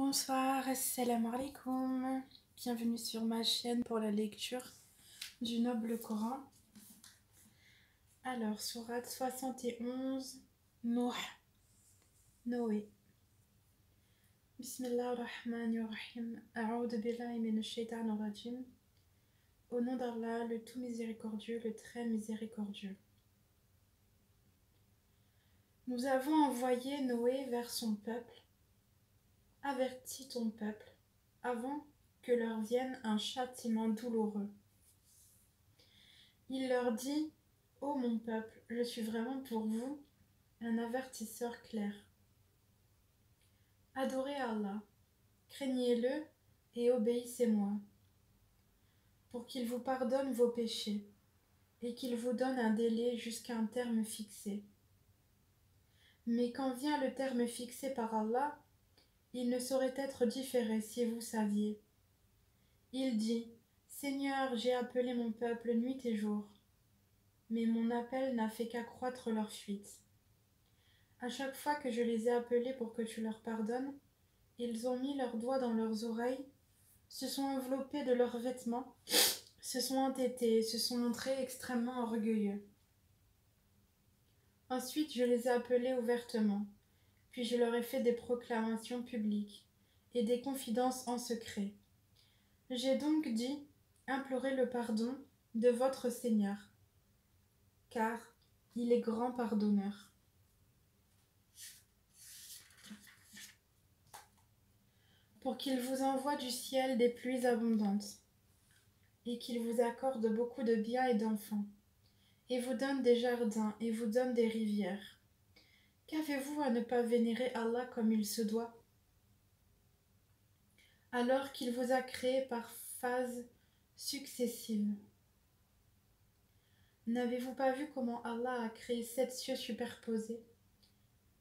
Bonsoir, assalamu alaikum. Bienvenue sur ma chaîne pour la lecture du Noble Coran. Alors, sourate 71, Nuh, Noé. Bismillahirrahmanirrahim. A'udhu billahi minash shaitanir rajim. Au nom d'Allah, le tout miséricordieux, le très miséricordieux. Nous avons envoyé Noé vers son peuple. Avertis ton peuple avant que leur vienne un châtiment douloureux. Il leur dit: Ô mon peuple, je suis vraiment pour vous un avertisseur clair. Adorez Allah, craignez-le et obéissez-moi, pour qu'il vous pardonne vos péchés et qu'il vous donne un délai jusqu'à un terme fixé. Mais quand vient le terme fixé par Allah, il ne saurait être différé si vous saviez. Il dit: Seigneur, j'ai appelé mon peuple nuit et jour, mais mon appel n'a fait qu'accroître leur fuite. À chaque fois que je les ai appelés pour que tu leur pardonnes, ils ont mis leurs doigts dans leurs oreilles, se sont enveloppés de leurs vêtements, se sont entêtés et se sont montrés extrêmement orgueilleux. Ensuite, je les ai appelés ouvertement, puis je leur ai fait des proclamations publiques et des confidences en secret. J'ai donc dit: implorez le pardon de votre Seigneur, car il est grand pardonneur. Pour qu'il vous envoie du ciel des pluies abondantes, et qu'il vous accorde beaucoup de biens et d'enfants, et vous donne des jardins, et vous donne des rivières. Qu'avez-vous à ne pas vénérer Allah comme il se doit, alors qu'il vous a créé par phases successives? N'avez-vous pas vu comment Allah a créé 7 cieux superposés,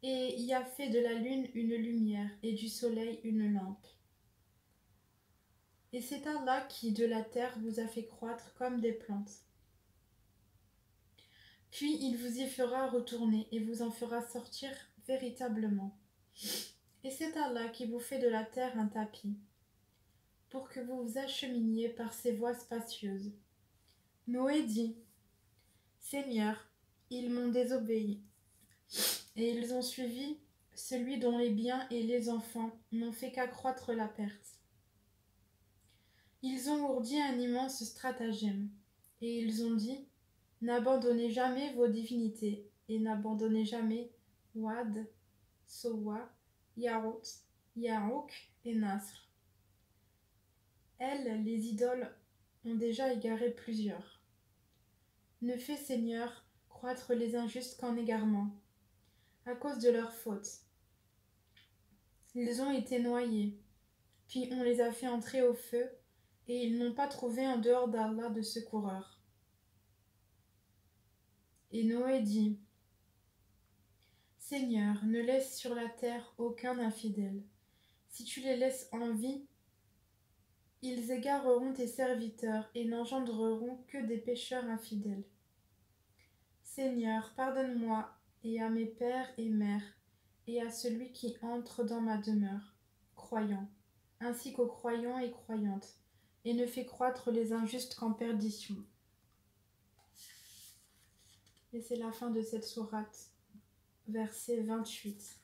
et y a fait de la lune une lumière, et du soleil une lampe? Et c'est Allah qui, de la terre, vous a fait croître comme des plantes. Puis il vous y fera retourner et vous en fera sortir véritablement. Et c'est Allah qui vous fait de la terre un tapis, pour que vous vous acheminiez par ses voies spacieuses. Noé dit: Seigneur, ils m'ont désobéi, et ils ont suivi celui dont les biens et les enfants n'ont fait qu'accroître la perte. Ils ont ourdi un immense stratagème, et ils ont dit: n'abandonnez jamais vos divinités, et n'abandonnez jamais Wad, Sowa, Yaout, Yaouk et Nasr. Elles, les idoles, ont déjà égaré plusieurs. Ne fais, Seigneur, croître les injustes qu'en égarement, à cause de leurs fautes. Ils ont été noyés, puis on les a fait entrer au feu, et ils n'ont pas trouvé en dehors d'Allah de secoureur. Et Noé dit: Seigneur, ne laisse sur la terre aucun infidèle. Si tu les laisses en vie, ils égareront tes serviteurs et n'engendreront que des pécheurs infidèles. Seigneur, pardonne-moi et à mes pères et mères, et à celui qui entre dans ma demeure, croyant, ainsi qu'aux croyants et croyantes, et ne fais croître les injustes qu'en perdition. Et c'est la fin de cette sourate, verset 28.